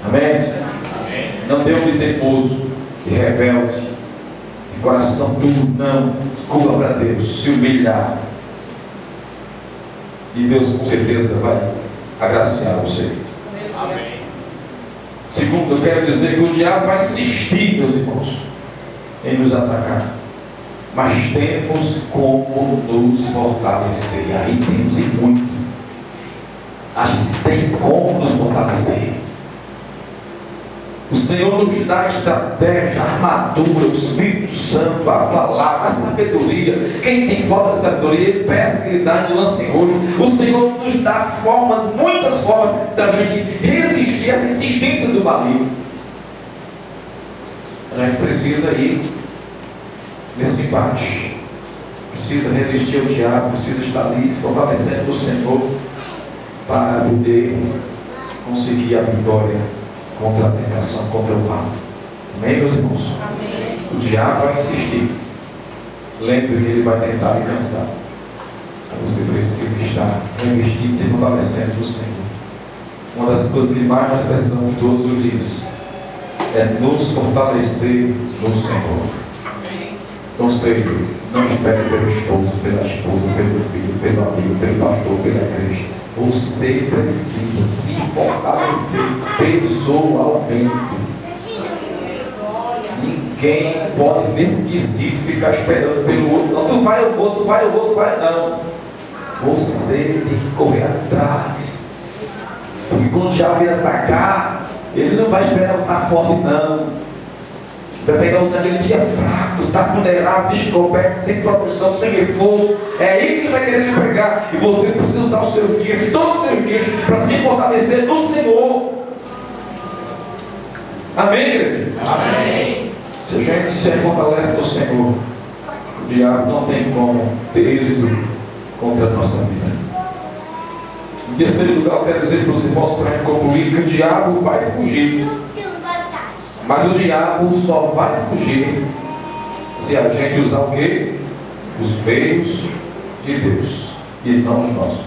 Amém? Amém. Não deu de teimoso e rebelde, de coração duro, não. Curva para Deus, se humilhar, e Deus com certeza vai agraciar você. Amém. Segundo, eu quero dizer que o diabo vai insistir, meus irmãos, em nos atacar, mas temos como nos fortalecer. E aí temos e muito. A gente tem como nos fortalecer. O Senhor nos dá a estratégia, a armadura, o Espírito Santo, a palavra, a sabedoria. Quem tem falta de sabedoria, ele peça que lhe dá de lance em roxo. O Senhor nos dá formas, muitas formas, da gente resistir a essa insistência do maligno. A gente precisa ir nesse embate. Precisa resistir ao diabo, precisa estar ali se fortalecendo no Senhor para poder conseguir a vitória contra a tentação, contra o mal. Amém, meus irmãos? Amém. O diabo vai insistir. Lembre que ele vai tentar lhe cansar. Você precisa estar revestido, se fortalecendo no Senhor. Uma das coisas que mais nós precisamos todos os dias é nos fortalecer no Senhor. Amém. Conselho: não espere pelo esposo, pela esposa, pelo filho, pelo amigo, pelo pastor, pela igreja. Você precisa se fortalecer pessoalmente. Ninguém pode, nesse quesito, ficar esperando pelo outro. Não, tu vai, eu vou, tu vai, eu vou, tu vai. Não. Você tem que correr atrás. Porque quando o diabo vier atacar, ele não vai esperar você estar forte, não. Vai pegar você naquele dia fraco, está vulnerável, descoberto, sem proteção, sem reforço. É aí que ele vai querer lhe pegar. E você precisa usar os seus dias, todos os seus dias, para se fortalecer no Senhor. Amém, igreja? Amém. Se a gente se fortalece no Senhor, o diabo não tem como ter êxito contra a nossa vida. Em terceiro lugar, eu quero dizer para os irmãos, para concluir, que o diabo vai fugir. Mas o diabo só vai fugir se a gente usar o quê? Os meios de Deus e não os nossos.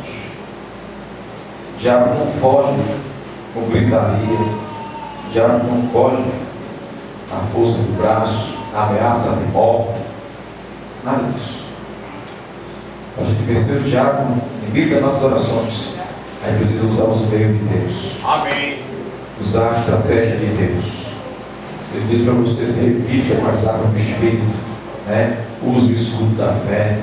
O diabo não foge com gritaria. O diabo não foge à força do braço, à ameaça de morte. Nada disso. Para a gente vencer o diabo em meio das nossas orações, a gente precisa usar os meios de Deus. Amém. Usar a estratégia de Deus. Ele diz para você se revista com as armas do Espírito, né? Use o escudo da fé,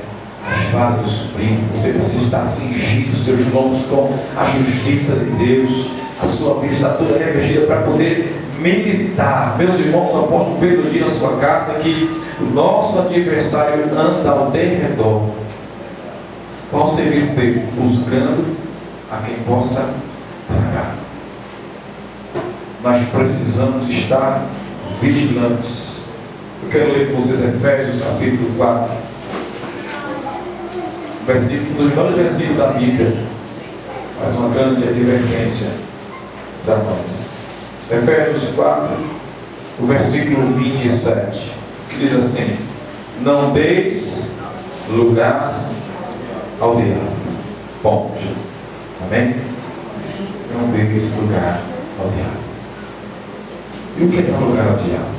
a espada do supremo. Você precisa estar cingido os seus lombos com a justiça de Deus. A sua vida está toda revestida para poder militar. Meus irmãos, o apóstolo Pedro diz na sua carta que o nosso adversário anda ao derredor. Qual o serviço dele? Buscando a quem possa tragar. Nós precisamos estar vigilantes. Eu quero ler com vocês Efésios capítulo 4, versículo, um dos melhores versículos da Bíblia, mas uma grande advertência para nós. Efésios 4, o versículo 27, que diz assim: não deis lugar ao diabo. Bom, amém? Não deis lugar ao diabo. E o que é dar lugar ao diabo?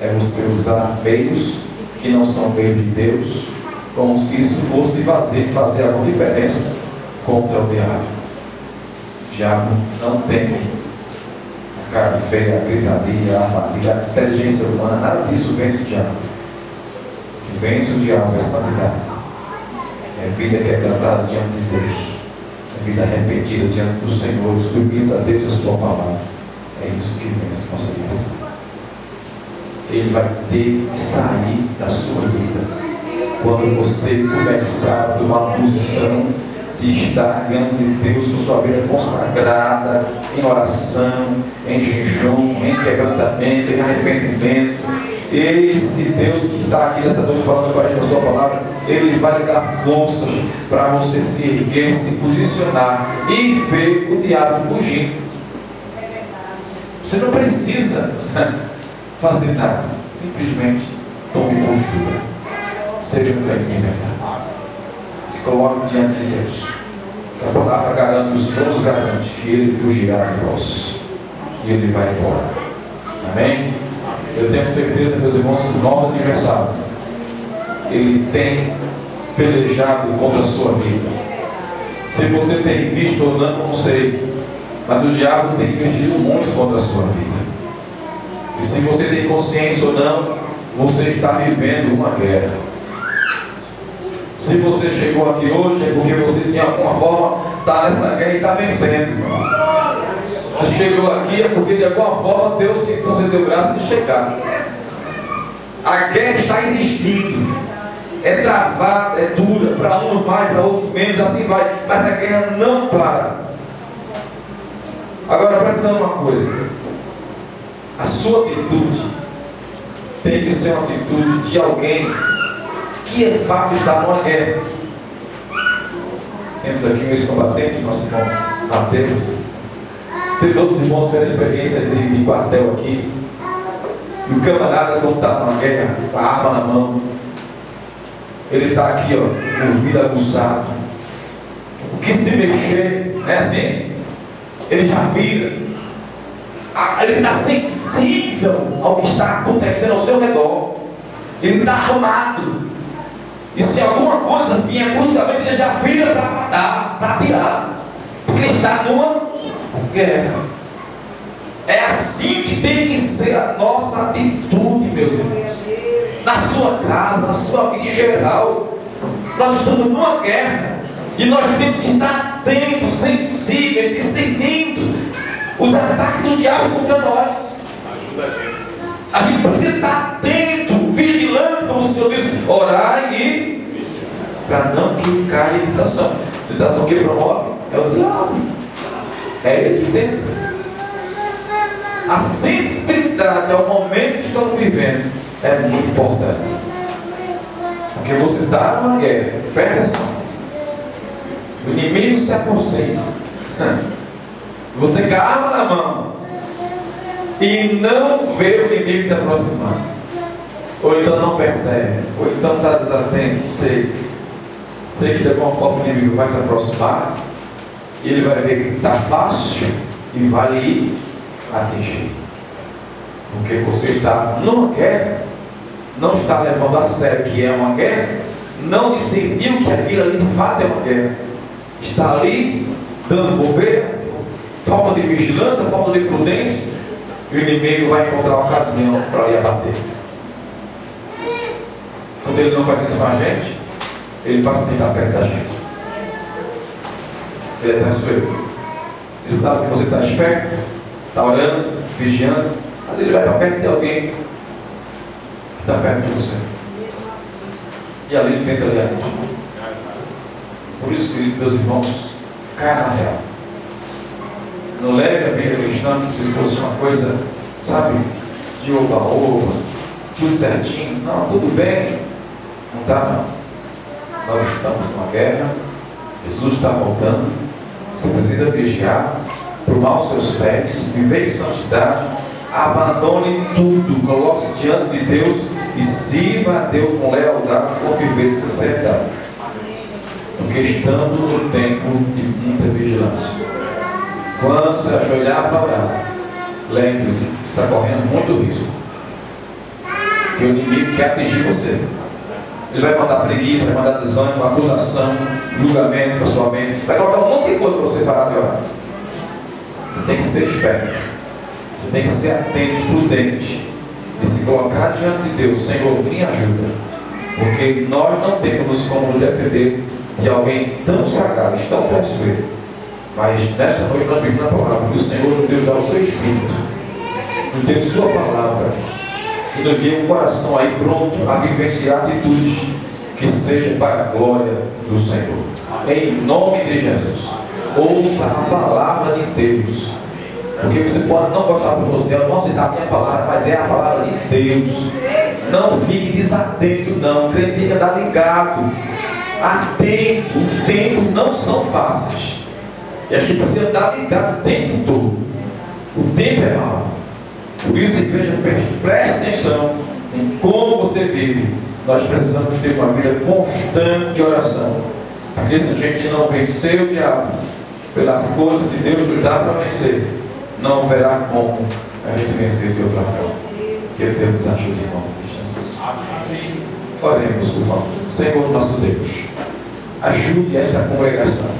É você usar meios que não são meios de Deus, como se isso fosse fazer alguma diferença contra o diabo. O diabo não tem a cara feia, a gritaria, a armadilha, a inteligência humana, nada disso vence o diabo. O que vence o diabo é santidade. É vida quebrantada diante de Deus. É vida arrependida diante do Senhor, submissa a Deus e a sua palavra. É isso que vence a nossa direção. Ele vai ter que sair da sua vida quando você começar a tomar posição de estar diante de Deus com sua vida consagrada em oração, em jejum, em quebrantamento, em arrependimento. Esse Deus que está aqui nessa noite falando com a gente a sua palavra, Ele vai lhe dar forças para você se erguer, se posicionar e ver o diabo fugindo. Você não precisa fazer nada. Simplesmente tome postura. Seja um crente em verdade. Se coloque diante de Deus. A palavra garante, os dons garante que Ele fugirá de vós. E Ele vai embora. Amém? Eu tenho certeza, meus irmãos, que o nosso adversário, ele tem pelejado contra a sua vida. Se você tem visto ou não sei. Mas o diabo tem investido muito contra a sua vida. E se você tem consciência ou não, você está vivendo uma guerra. Se você chegou aqui hoje, é porque você de alguma forma está nessa guerra e está vencendo. Você chegou aqui é porque de alguma forma Deus te concedeu graça de chegar. A guerra está existindo. É travada, é dura, para uns mais, para outros menos, assim vai. Mas a guerra não para. Agora presta uma coisa. A sua atitude tem que ser uma atitude de alguém que é fato está numa guerra. Temos aqui um ex-combatente, nosso irmão Mateus. Tem todos os irmãos que tiveram experiência de quartel aqui. E o camarada, quando está numa guerra, com a arma na mão, ele está aqui, ó, com o ouvido aguçado. O que se mexer, né, assim, ele já vira. Ele está sensível ao que está acontecendo ao seu redor. Ele está armado. E se alguma coisa vier bruscamente, ele já vira para matar, para atirar. Porque ele está numa guerra. É assim que tem que ser a nossa atitude, meus irmãos. Na sua casa, na sua vida em geral. Nós estamos numa guerra. E nós temos que estar atentos, sensíveis, discernindo os ataques do diabo contra nós. Ajuda a gente. A gente precisa estar atento, vigilante, como o Senhor disse, orar e para não que caia em tentação. Tentação que promove é o diabo. É ele que tenta. A sensibilidade ao momento que estamos vivendo é muito importante. Porque você está numa guerra. Presta atenção. O inimigo se aproxima. Você com a arma na mão e não vê o inimigo se aproximar. Ou então não percebe. Ou então está desatento. Sei que de alguma forma o inimigo vai se aproximar. E ele vai ver que está fácil e vai lhe atingir. Porque você está numa guerra. Não está levando a sério que é uma guerra. Não discerniu que aquilo ali de fato é uma guerra. Está ali dando bobeira, falta de vigilância, falta de prudência, e o inimigo vai encontrar uma ocasião para lhe abater. Quando ele não faz isso com a gente, ele faz para estar perto da gente. Ele é traiçoeiro. Ele sabe que você está esperto, está orando, vigiando, mas ele vai para perto de alguém que está perto de você. E ali ele tenta lhe atingir. Por isso, queridos meus irmãos, caia na real. Não leve a vida cristã como se fosse uma coisa, sabe, de oba-oba, tudo certinho. Não, tudo bem. Não está, não. Nós estamos numa guerra. Jesus está voltando. Você precisa vigiar, tomar os seus pés, viver em santidade. Abandone tudo, coloque-se diante de Deus e sirva a Deus com lealdade, com firmeza e sinceridade. Porque estamos no tempo de muita vigilância. Quando se ajoelhar para orar, lembre-se, está correndo muito risco. Que o inimigo quer atingir você. Ele vai mandar preguiça, vai mandar desânimo, acusação, julgamento para sua mente. Vai colocar um monte de coisa para você parar de orar. Você tem que ser esperto. Você tem que ser atento, prudente. E se colocar diante de Deus, Senhor, me ajuda. Porque nós não temos como nos defender de alguém tão sagrado, tão traiçoeiro. Mas nesta noite nós vimos na palavra que o Senhor nos deu já o seu Espírito, nos deu sua palavra e nos deu um coração aí pronto a vivenciar atitudes que sejam para a glória do Senhor. Em nome de Jesus, ouça a palavra de Deus. Porque você pode não gostar do José, não citar a minha palavra, mas é a palavra de Deus. Não fique desatento, não. Crente tem que andar ligado. Atento. Os tempos não são fáceis. E a gente precisa andar ligado o tempo todo. O tempo é mau. Por isso, igreja, preste atenção em como você vive. Nós precisamos ter uma vida constante de oração. Porque se a gente não vencer o diabo pelas coisas que Deus nos dá para vencer, não haverá como a gente vencer de outra forma. Que Deus nos ajude em nome de Jesus. Amém. Oremos, por favor. Senhor nosso Deus, ajude esta congregação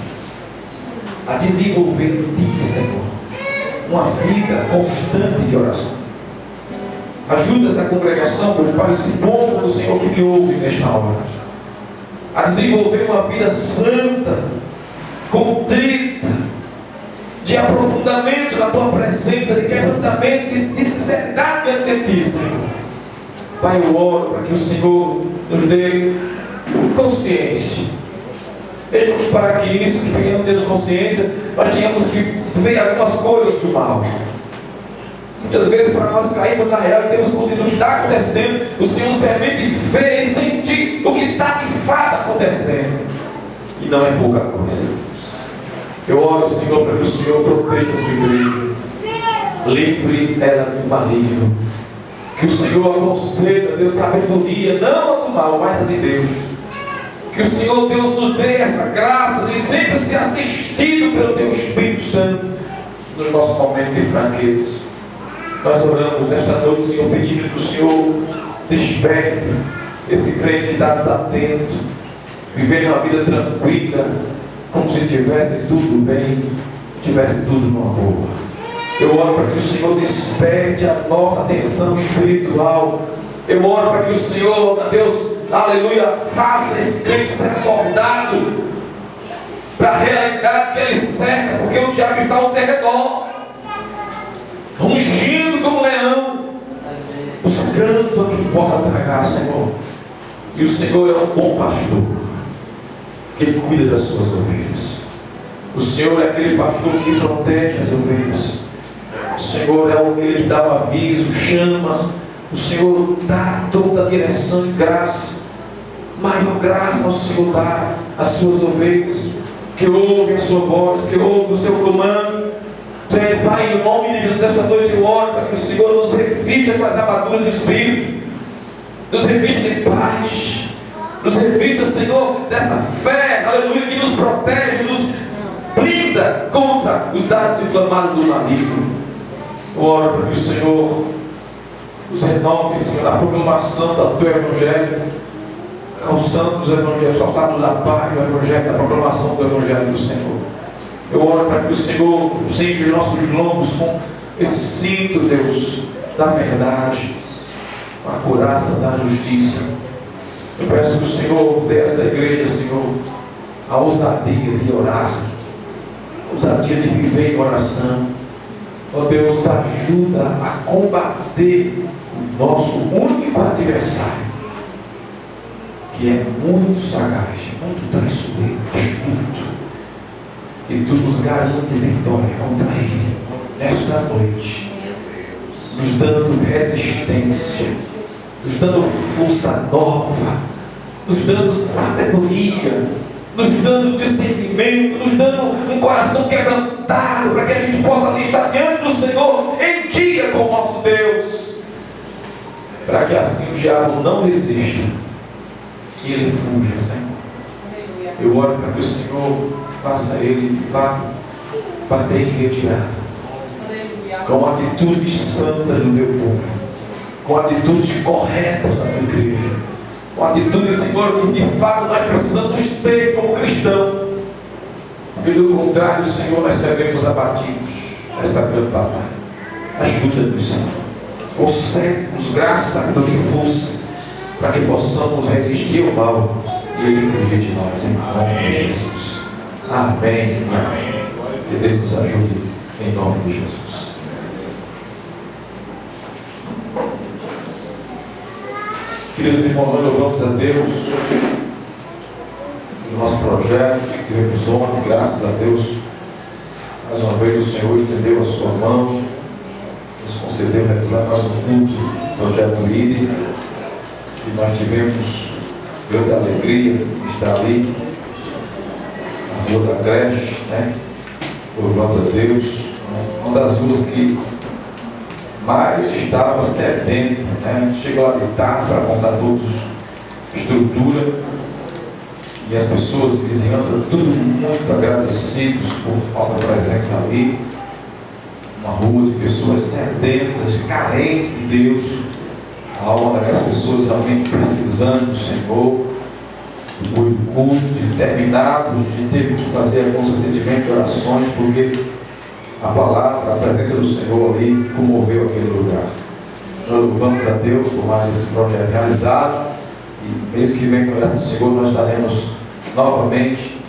a desenvolver em Ti, Senhor, uma vida constante de oração. Ajuda essa congregação, meu Pai, esse povo do Senhor que me ouve nesta hora, a desenvolver uma vida santa, contrita, de aprofundamento na Tua presença, de quebrantamento, de sinceridade diante de Ti, Senhor. Pai, eu oro para que o Senhor nos dê consciência. Mesmo que para que isso, que venhamos ter consciência, nós tenhamos que ver algumas coisas do mal. Muitas vezes, para nós cairmos na real e temos consciência do que está acontecendo, o Senhor nos permite ver e sentir o que está de fato acontecendo. E não é pouca coisa. Eu oro, Senhor, para que o Senhor proteja a sua igreja, livre ela do maligno. Que o Senhor conceda, Deus, sabedoria, não a do mal, mas a de Deus. Que o Senhor, Deus, nos dê essa graça de sempre ser assistido pelo Teu Espírito Santo nos nossos momentos de fraquezas. Nós oramos nesta noite, Senhor, pedindo que o Senhor desperte esse crente que está desatento, vivendo uma vida tranquila, como se tivesse tudo bem, tivesse tudo numa boa. Eu oro para que o Senhor desperte a nossa atenção espiritual. Eu oro para que o Senhor, Deus, aleluia, faça esse crente ser acordado para a realidade que ele cerca, porque o diabo está ao redor, rugindo como um leão, buscando a quem possa tragar, Senhor. E o Senhor é um bom pastor, que Ele cuida das suas ovelhas. O Senhor é aquele pastor que protege as ovelhas. O Senhor é aquele que dá o aviso, chama. O Senhor dá toda a direção e graça. Maior graça ao Senhor dá às suas ovelhas, que ouvem a sua voz, que ouvem o seu comando. Pai, em nome de Jesus, nesta noite eu oro para que o Senhor nos revista com as armaduras do Espírito, nos revista de paz, nos revista, Senhor, dessa fé, aleluia, que nos protege, nos blinda contra os dardos inflamados do maligno. Eu oro para que o Senhor nos renove, Senhor, na proclamação do Teu Evangelho, calçando os evangelhos, calçados da paz do Evangelho, da proclamação do Evangelho do Senhor. Eu oro para que o Senhor cinja os nossos lombos com esse cinto, Deus, da verdade, com a couraça da justiça. Eu peço que o Senhor dê a esta igreja, Senhor, a ousadia de orar, a ousadia de viver em oração. Ó Deus, nos ajuda a combater o nosso único adversário, que é muito sagaz, muito traiçoeiro, astuto. E Tu nos garante vitória contra ele nesta noite, nos dando resistência, nos dando força nova, nos dando sabedoria, nos dando discernimento, nos dando um coração quebrantado, para que a gente possa ali estar diante do Senhor em dia com o nosso Deus, para que assim o diabo não resista e ele fuja, Senhor. Eu oro para que o Senhor faça ele de fato bater em retirada, com atitudes santas do Teu povo, com atitudes corretas da Tua igreja, com atitudes, Senhor, que de fato nós precisamos ter como cristão, porque do contrário, Senhor, nós seremos abatidos nesta grande batalha. Ajuda-nos, Senhor, concede-nos graça, sabedoria e força, para que possamos resistir ao mal e ele fugir de nós, em nome de Jesus. Amém. Amém. Que Deus nos ajude em nome de Jesus. Queridos irmãos, nós louvamos a Deus no nosso projeto que tivemos ontem, graças a Deus. Mais uma vez o Senhor estendeu a sua mão, nos concedeu realizar mais um culto, projeto líder, e nós tivemos grande alegria de estar ali na rua da creche, louvando a Deus, uma das ruas que mas estava sedenta, né? Chegou lá de tarde para montar toda a estrutura, e as pessoas, vizinhança, tudo muito agradecidos por nossa presença ali. Uma rua de pessoas sedentas, carentes de Deus, a alma daquelas pessoas realmente precisando do Senhor. Foi o culto de terminados, de teve que fazer alguns atendimentos de orações, porque a palavra, a presença do Senhor ali comoveu aquele lugar. Nós louvamos a Deus por mais esse projeto realizado, e mês que vem, com a graça do Senhor, nós estaremos novamente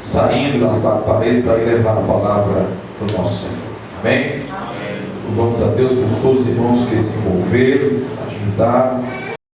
saindo das quatro paredes para ir levar a palavra do nosso Senhor. Amém? Louvamos a Deus por todos os irmãos que se envolveram, ajudaram.